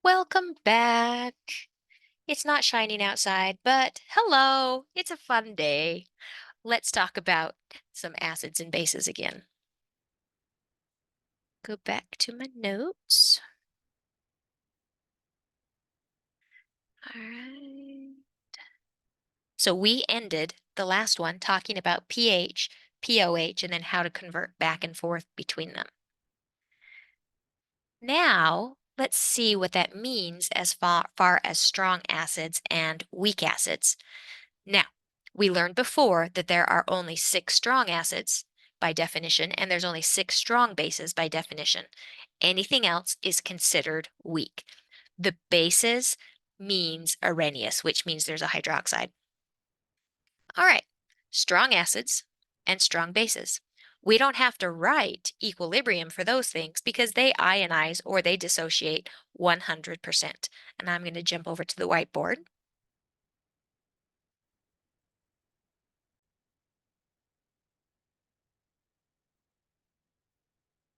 Welcome back. It's not shining outside, but hello, it's a fun day. Let's talk about some acids and bases again. Go back to my notes. All right. So we ended the last one talking about pH, pOH, and then how to convert back and forth between them. Now, let's see what that means as far as strong acids and weak acids. Now, we learned before that there are only 6 strong acids by definition, and there's only 6 strong bases by definition. Anything else is considered weak. The bases means Arrhenius, which means there's a hydroxide. All right, strong acids and strong bases. We don't have to write equilibrium for those things because they ionize or they dissociate 100%. And I'm going to jump over to the whiteboard.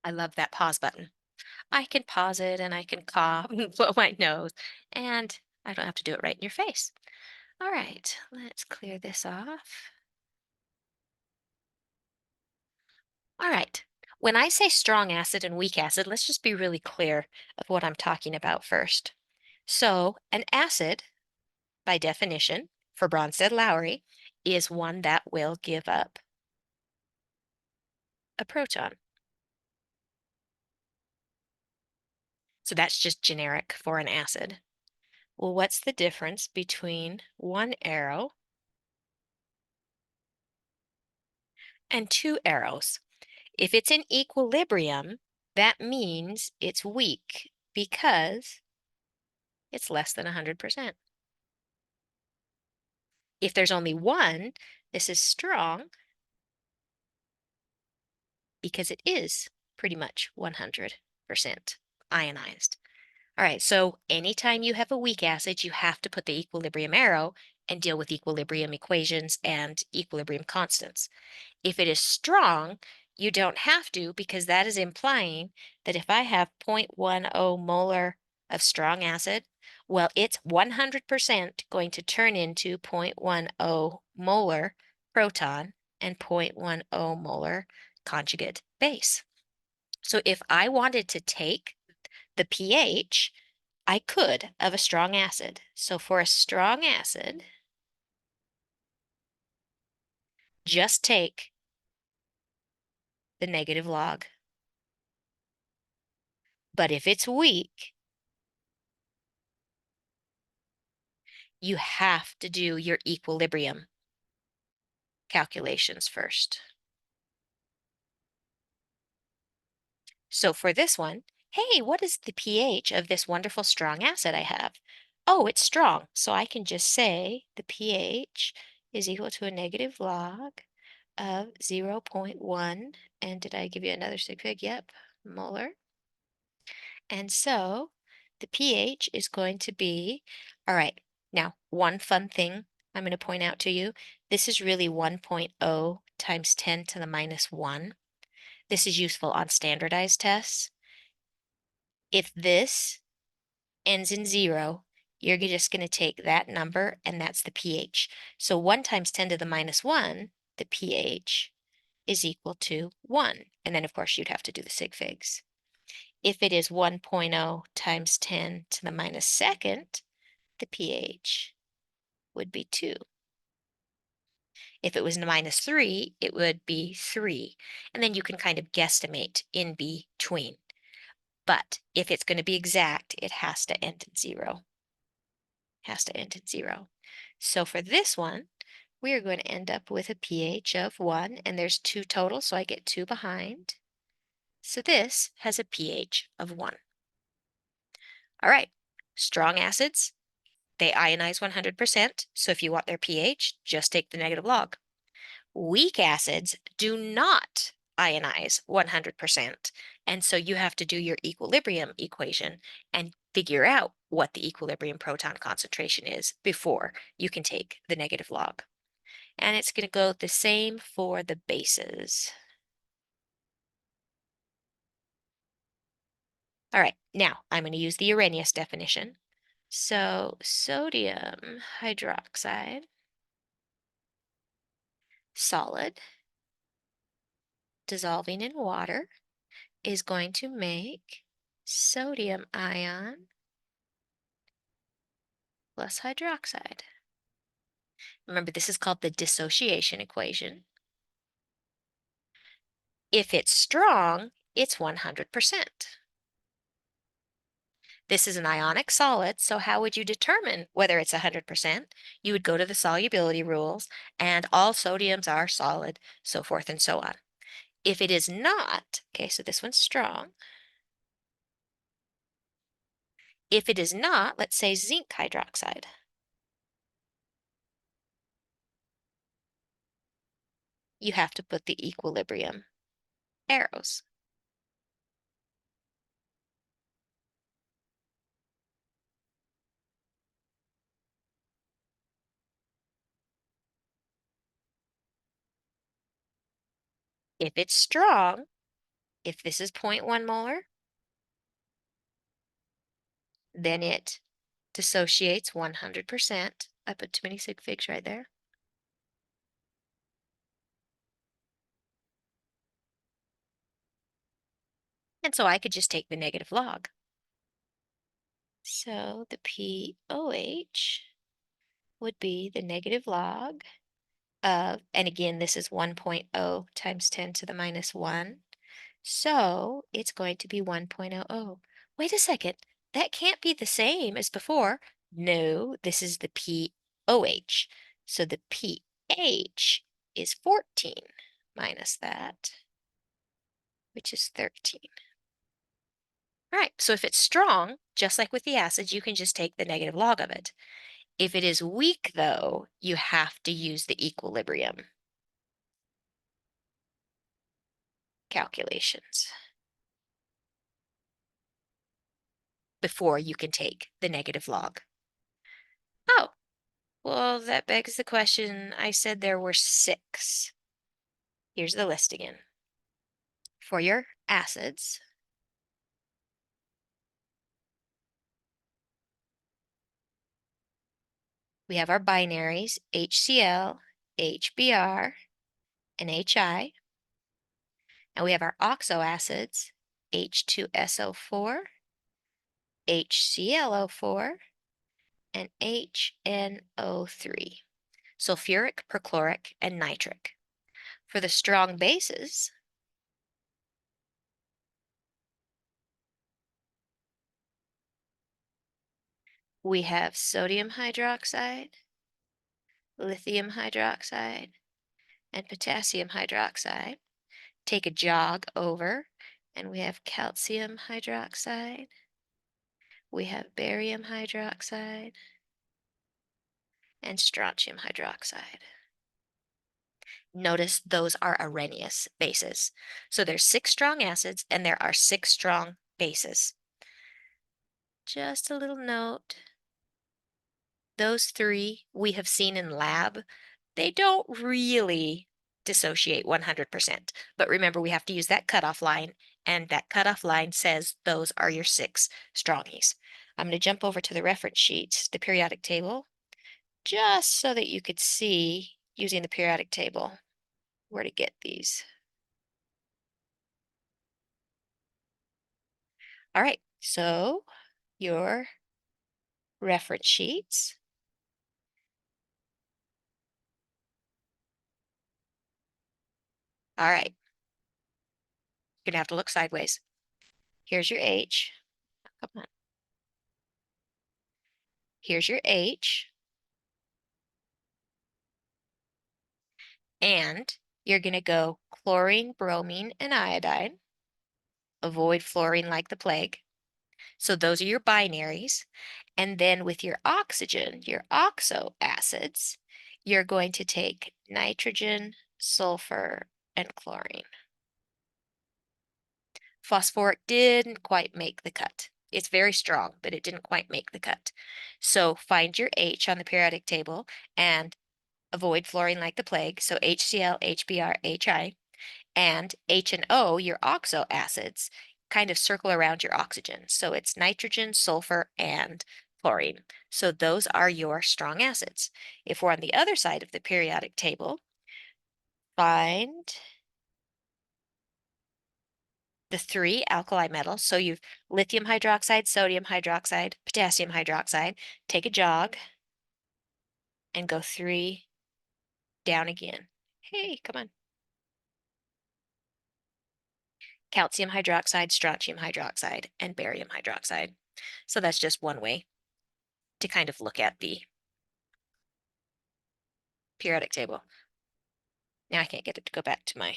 I love that pause button. I can pause it and I can cough and blow my nose, and I don't have to do it right in your face. All right, let's clear this off. All right, when I say strong acid and weak acid, let's just be really clear of what I'm talking about first. So, an acid, by definition, for Bronsted-Lowry, is one that will give up a proton. So that's just generic for an acid. Well, what's the difference between one arrow and two arrows? If it's in equilibrium, that means it's weak because it's less than 100%. If there's only one, this is strong because it is pretty much 100% ionized. All right, so anytime you have a weak acid, you have to put the equilibrium arrow and deal with equilibrium equations and equilibrium constants. If it is strong, you don't have to because that is implying that if I have 0.10 molar of strong acid, well, it's 100% going to turn into 0.10 molar proton and 0.10 molar conjugate base. So if I wanted to take the pH, I could of a strong acid. So for a strong acid, just take the negative log. But if it's weak, you have to do your equilibrium calculations first. So for this one, hey, what is the pH of this wonderful strong acid I have? Oh, it's strong. So I can just say the pH is equal to a negative log of 0.1. And did I give you another sig fig? Yep, molar. And so the pH is going to be, all right, now one fun thing I'm going to point out to you. This is really 1.0 times 10 to the minus 1. This is useful on standardized tests. If this ends in 0, you're just going to take that number and that's the pH. So 1 times 10 to the minus 1, the pH is equal to 1. And then, of course, you'd have to do the sig figs. If it is 1.0 times 10 to the minus second, the pH would be 2. If it was minus 3, it would be 3. And then you can kind of guesstimate in between. But if it's going to be exact, it has to end at 0. Has to end at 0. So for this one, we are going to end up with a pH of 1, and there's 2 total, so I get 2 behind. So this has a pH of 1. All right, strong acids, they ionize 100%, so if you want their pH, just take the negative log. Weak acids do not ionize 100%, and so you have to do your equilibrium equation and figure out what the equilibrium proton concentration is before you can take the negative log. And it's going to go the same for the bases. All right, now I'm going to use the Arrhenius definition. So sodium hydroxide, solid, dissolving in water, is going to make sodium ion plus hydroxide. Remember, this is called the dissociation equation. If it's strong, it's 100%. This is an ionic solid, so how would you determine whether it's 100%? You would go to the solubility rules, and all sodiums are solid, so forth and so on. If it is not, okay, so this one's strong. If it is not, let's say zinc hydroxide. You have to put the equilibrium arrows. If it's strong, if this is 0.1 molar, then it dissociates 100%. I put too many sig figs right there. And so I could just take the negative log. So the POH would be the negative log of, and again, this is 1.0 times 10 to the minus 1. So it's going to be 1.00. Wait a second, that can't be the same as before. No, this is the POH. So the pH is 14 minus that, which is 13. All right, so if it's strong, just like with the acids, you can just take the negative log of it. If it is weak, though, you have to use the equilibrium calculations before you can take the negative log. Oh, well, that begs the question. I said there were 6. Here's the list again. For your acids, we have our binaries, HCl, HBr, and HI. And we have our oxoacids, H2SO4, HClO4, and HNO3. Sulfuric, perchloric, and nitric. For the strong bases, we have sodium hydroxide, lithium hydroxide, and potassium hydroxide. Take a jog over, and we have calcium hydroxide, we have barium hydroxide, and strontium hydroxide. Notice those are Arrhenius bases. So there's 6 strong acids, and there are 6 strong bases. Just a little note. Those 3 we have seen in lab, they don't really dissociate 100%. But remember, we have to use that cutoff line, and that cutoff line says those are your 6 strongies. I'm going to jump over to the reference sheets, the periodic table, just so that you could see, using the periodic table, where to get these. All right, so your reference sheets. All right, you're gonna have to look sideways. Here's your H. Come on. Here's your H. And you're gonna go chlorine, bromine, and iodine. Avoid fluorine like the plague. So those are your binaries. And then with your oxygen, your oxo acids, you're going to take nitrogen, sulfur, and chlorine. Phosphoric didn't quite make the cut. It's very strong, but it didn't quite make the cut. So find your H on the periodic table and avoid fluorine like the plague. So HCl, HBr, HI, and H and O, your oxo acids. kind of circle around your oxygen. So it's nitrogen, sulfur, and chlorine. So those are your strong acids. If we're on the other side of the periodic table, find the three alkali metals. So you've lithium hydroxide, sodium hydroxide, potassium hydroxide. Take a jog and go three down again. Hey, come on. Calcium hydroxide, strontium hydroxide, and barium hydroxide. So that's just one way to kind of look at the periodic table. Now I can't get it to go back to my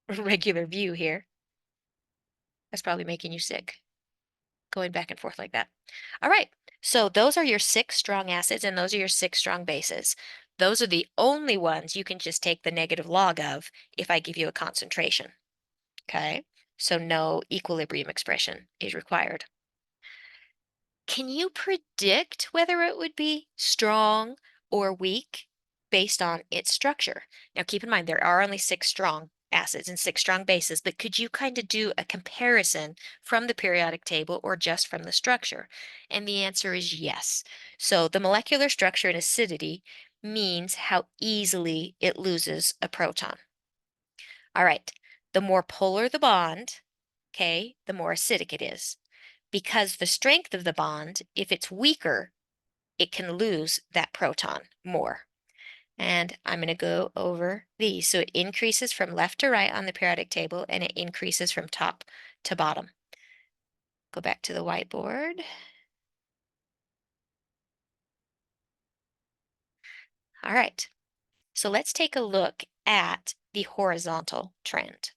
regular view here. That's probably making you sick, going back and forth like that. All right, so those are your six strong acids and those are your six strong bases. Those are the only ones you can just take the negative log of if I give you a concentration, okay? So no equilibrium expression is required. Can you predict whether it would be strong or weak based on its structure? Now, keep in mind, there are only six strong acids and six strong bases, but could you kind of do a comparison from the periodic table or just from the structure? And the answer is yes. So the molecular structure and acidity means how easily it loses a proton. All right, the more polar the bond, okay, the more acidic it is because the strength of the bond, if it's weaker, it can lose that proton more. And I'm going to go over these. So it increases from left to right on the periodic table and it increases from top to bottom. Go back to the whiteboard. All right. So let's take a look at the horizontal trend.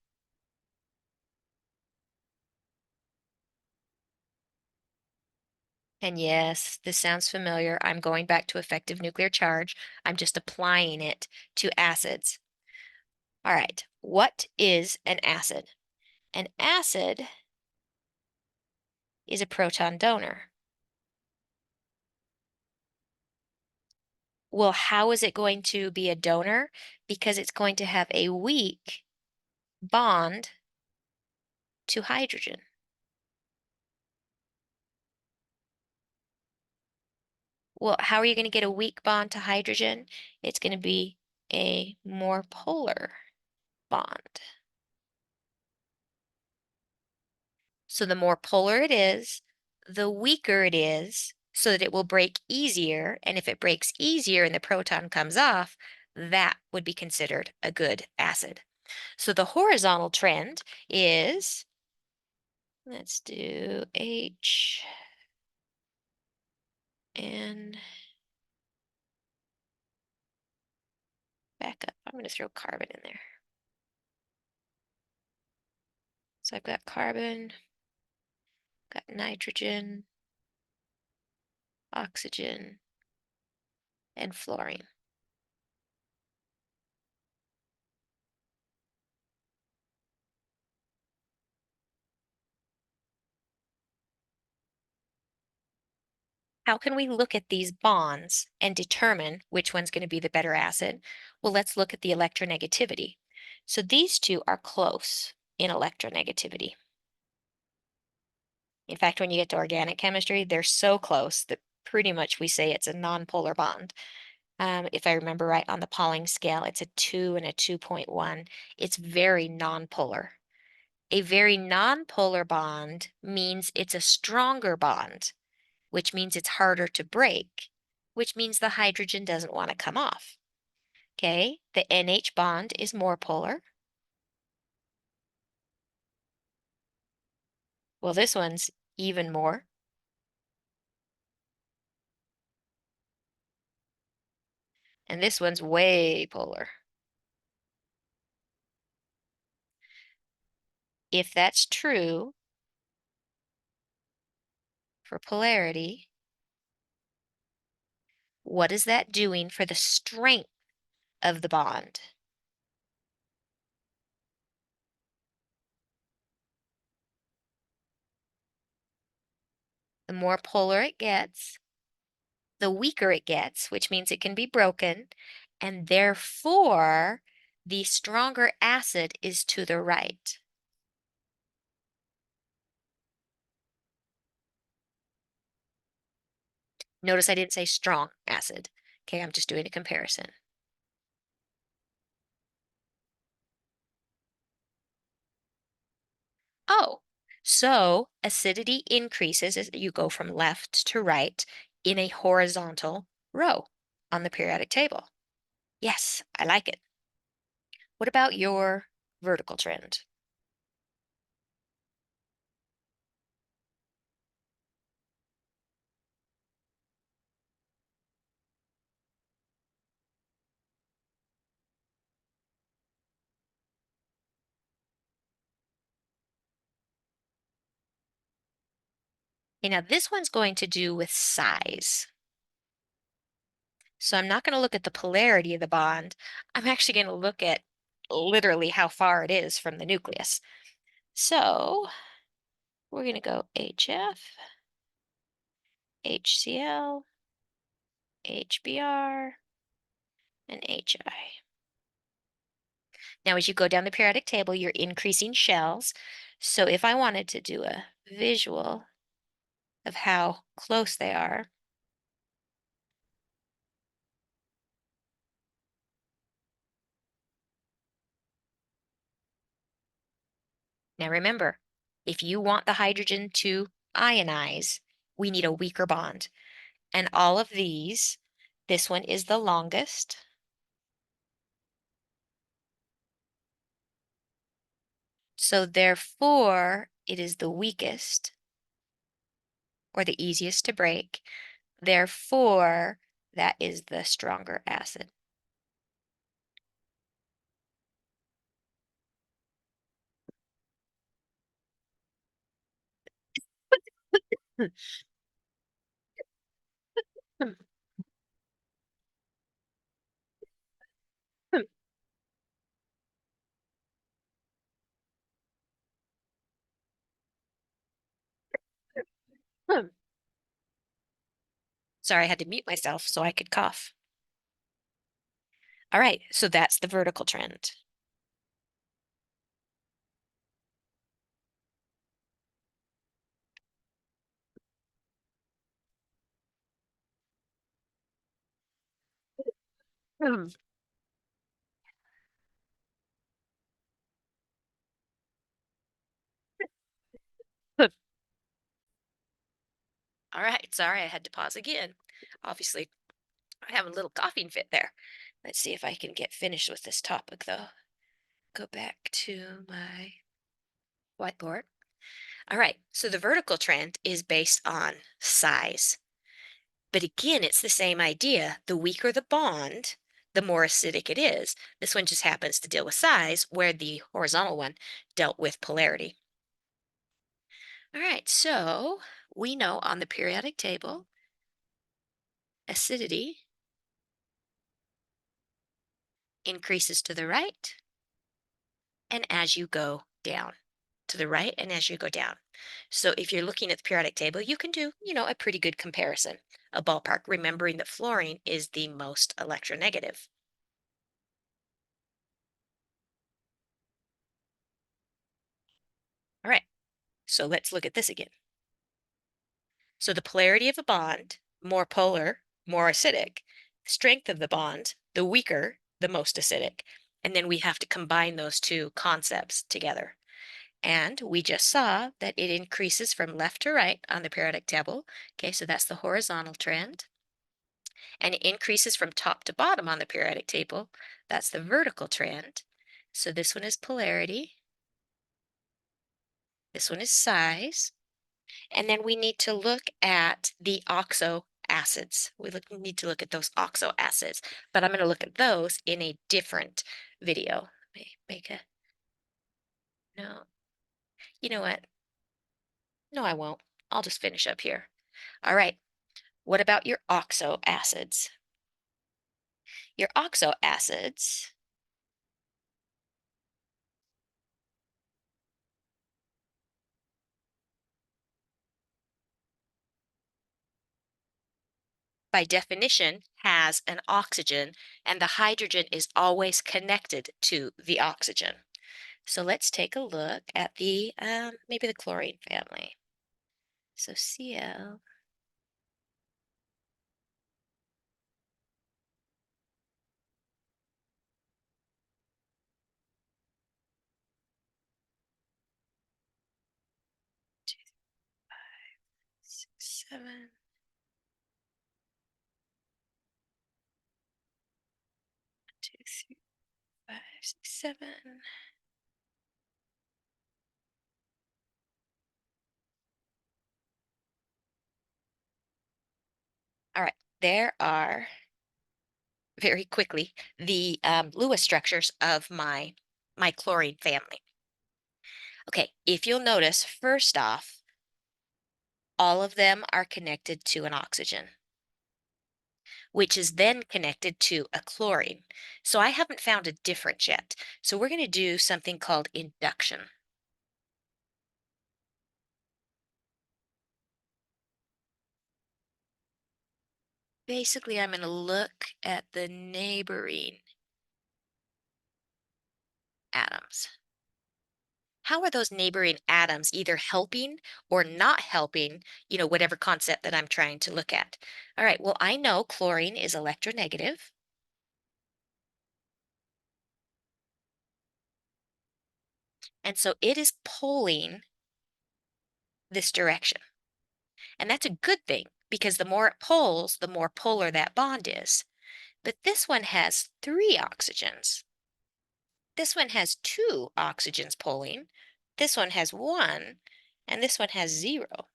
And yes, this sounds familiar. I'm going back to effective nuclear charge. I'm just applying it to acids. All right, what is an acid? An acid is a proton donor. Well, how is it going to be a donor? Because it's going to have a weak bond to hydrogen. Well, how are you going to get a weak bond to hydrogen? It's going to be a more polar bond. So the more polar it is, the weaker it is, so that it will break easier. And if it breaks easier and the proton comes off, that would be considered a good acid. So the horizontal trend is, let's do H and back up. I'm going to throw carbon in there. So I've got carbon, got nitrogen, oxygen, and fluorine. How can we look at these bonds and determine which one's going to be the better acid? Well, let's look at the electronegativity. So these two are close in electronegativity. In fact, when you get to organic chemistry, they're so close that pretty much we say it's a nonpolar bond. If I remember right, on the Pauling scale, it's a 2 and a 2.1. It's very nonpolar. A very nonpolar bond means it's a stronger bond, which means it's harder to break, which means the hydrogen doesn't want to come off. Okay, the NH bond is more polar. Well, this one's even more. And this one's way polar. If that's true for polarity, what is that doing for the strength of the bond? The more polar it gets, the weaker it gets, which means it can be broken, and therefore the stronger acid is to the right. Notice I didn't say strong acid. Okay, I'm just doing a comparison. Oh, so acidity increases as you go from left to right in a horizontal row on the periodic table. Yes, I like it. What about your vertical trend? Okay, now this one's going to do with size. So I'm not going to look at the polarity of the bond. I'm actually going to look at literally how far it is from the nucleus. So we're going to go HF, HCl, HBr, and HI. Now, as you go down the periodic table, you're increasing shells. So if I wanted to do a visual of how close they are, now remember, if you want the hydrogen to ionize, we need a weaker bond. And all of these, this one is the longest. So therefore, it is the weakest or the easiest to break. Therefore, that is the stronger acid. Sorry, I had to mute myself so I could cough. All right, so that's the vertical trend. Hmm. All right, sorry, I had to pause again. Obviously, I have a little coughing fit there. Let's see if I can get finished with this topic, though. Go back to my whiteboard. All right, so the vertical trend is based on size. But again, it's the same idea. The weaker the bond, the more acidic it is. This one just happens to deal with size, where the horizontal one dealt with polarity. All right, so we know on the periodic table, acidity increases to the right and as you go down. To the right and as you go down. So if you're looking at the periodic table, you can do, a pretty good comparison, a ballpark, remembering that fluorine is the most electronegative. All right, so let's look at this again. So the polarity of a bond, more polar, more acidic. Strength of the bond, the weaker, the most acidic. And then we have to combine those two concepts together. And we just saw that it increases from left to right on the periodic table. Okay, so that's the horizontal trend. And it increases from top to bottom on the periodic table. That's the vertical trend. So this one is polarity. This one is size. And then we need to look at the oxo acids. Need to look at those oxo acids, but I'm going to look at those in a different video. Let me make a, no, you know what? No, I won't. I'll just finish up here. All right. What about your oxo acids? Your oxo acids, by definition, has an oxygen, and the hydrogen is always connected to the oxygen. So let's take a look at the maybe the chlorine family. So Cl, 7, 2, 3, 5, 6, 7. All right, there are very quickly the Lewis structures of my chlorine family. Okay, if you'll notice, first off, all of them are connected to an oxygen, which is then connected to a chlorine. So I haven't found a difference yet. So we're going to do something called induction. Basically, I'm going to look at the neighboring atoms. How are those neighboring atoms either helping or not helping, whatever concept that I'm trying to look at? All right, well, I know chlorine is electronegative. And so it is pulling this direction. And that's a good thing because the more it pulls, the more polar that bond is. But this one has three oxygens. This one has two oxygens pulling. This one has one, and this one has zero.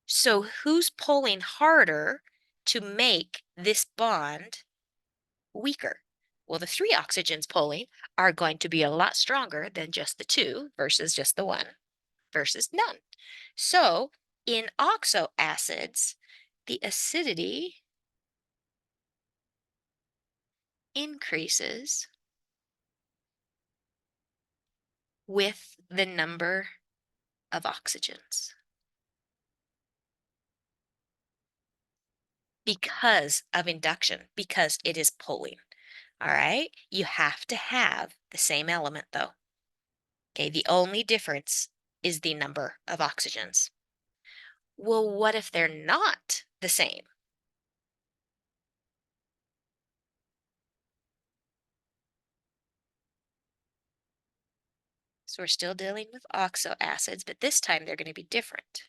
So who's pulling harder to make this bond weaker? Well, the three oxygens pulling are going to be a lot stronger than just the two versus just the one versus none. So in oxo acids, the acidity increases with the number of oxygens because of induction, because it is pulling. All right, you have to have the same element though. Okay, the only difference is the number of oxygens. Well, what if they're not the same? So we're still dealing with oxo acids, but this time they're going to be different.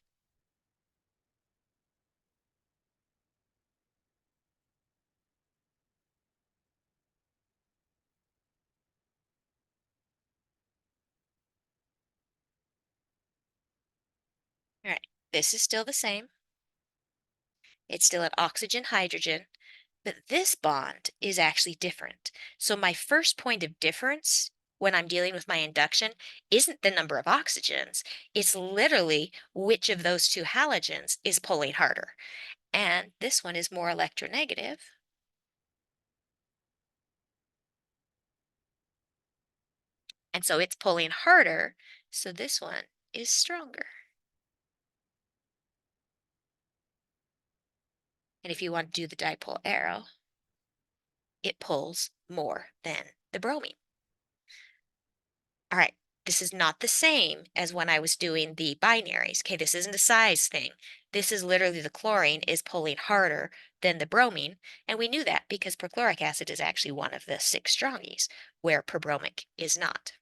All right, this is still the same. It's still an oxygen hydrogen, but this bond is actually different. So my first point of difference when I'm dealing with my induction isn't the number of oxygens. It's literally which of those two halogens is pulling harder. And this one is more electronegative. And so it's pulling harder. So this one is stronger. And if you want to do the dipole arrow, it pulls more than the bromine. All right, this is not the same as when I was doing the binaries. Okay, this isn't a size thing. This is literally the chlorine is pulling harder than the bromine. And we knew that because perchloric acid is actually one of the six strongies, where perbromic is not.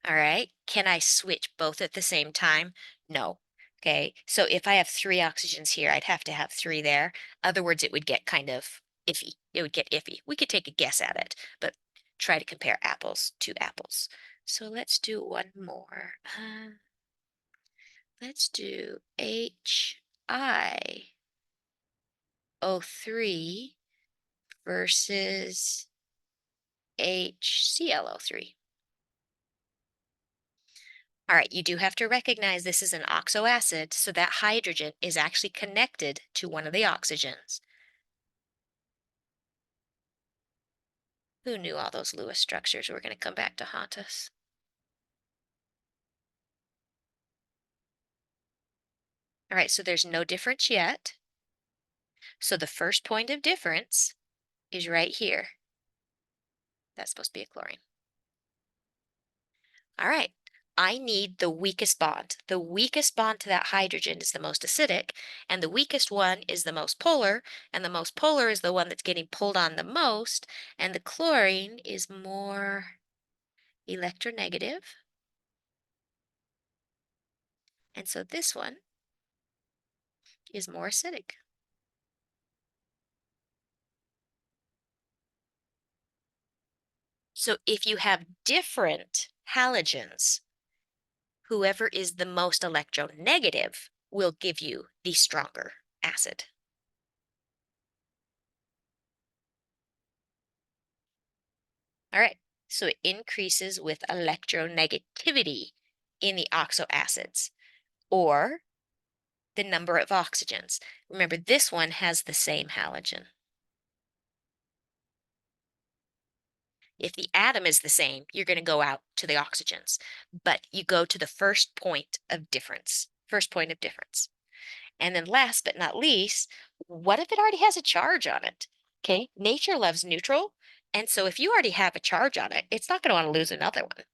All right, can I switch both at the same time? No. Okay, so if I have three oxygens here, I'd have to have three there. Other words, it would get kind of iffy. It would get iffy. We could take a guess at it, but try to compare apples to apples. So let's do one more. Let's do HiO3 versus HClO3. All right, you do have to recognize this is an oxo acid, so that hydrogen is actually connected to one of the oxygens. Who knew all those Lewis structures were going to come back to haunt us? All right, so there's no difference yet. So the first point of difference is right here. That's supposed to be a chlorine. All right, I need the weakest bond. The weakest bond to that hydrogen is the most acidic, and the weakest one is the most polar, and the most polar is the one that's getting pulled on the most, and the chlorine is more electronegative. And so this one is more acidic. So if you have different halogens, whoever is the most electronegative will give you the stronger acid. All right, so it increases with electronegativity in the oxoacids or the number of oxygens. Remember, this one has the same halogen. If the atom is the same, you're going to go out to the oxygens, but you go to the first point of difference. First point of difference. And then last but not least, what if it already has a charge on it? Okay, nature loves neutral. And so if you already have a charge on it, it's not going to want to lose another one.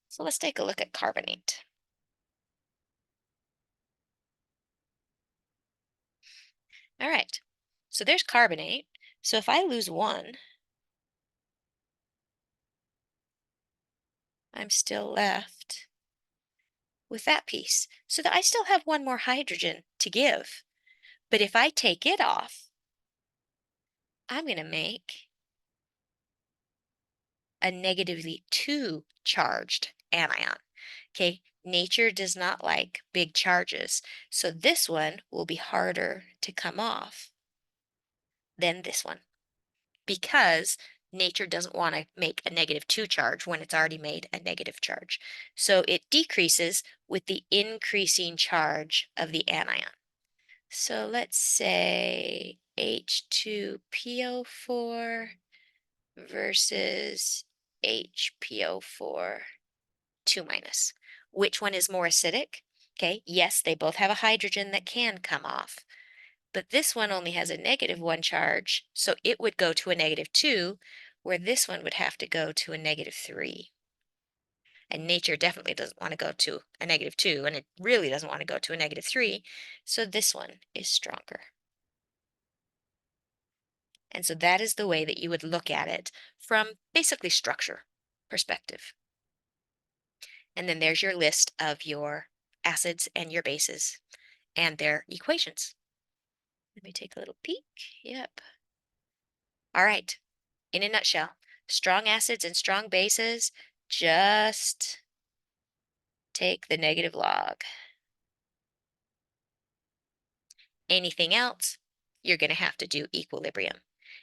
So let's take a look at carbonate. All right, so there's carbonate. So if I lose one, I'm still left with that piece. So that I still have one more hydrogen to give. But if I take it off, I'm going to make a negatively 2 charged anion. Okay, nature does not like big charges, so this one will be harder to come off than this one because nature doesn't want to make a -2 charge when it's already made a negative charge. So it decreases with the increasing charge of the anion. So let's say H2PO4 versus HPO4 2 minus. Which one is more acidic? Okay, yes, they both have a hydrogen that can come off, but this one only has a -1 charge, so it would go to a -2, where this one would have to go to a -3. And nature definitely doesn't want to go to a -2, and it really doesn't want to go to a -3, so this one is stronger. And so that is the way that you would look at it from basically structure perspective. And then there's your list of your acids and your bases and their equations. Let me take a little peek. Yep. All right. In a nutshell, strong acids and strong bases, just take the negative log. Anything else, you're going to have to do equilibrium.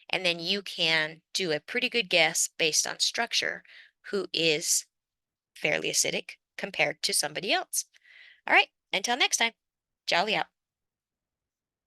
And then you can do a pretty good guess based on structure who is fairly acidic compared to somebody else. All right. Until next time, jolly out.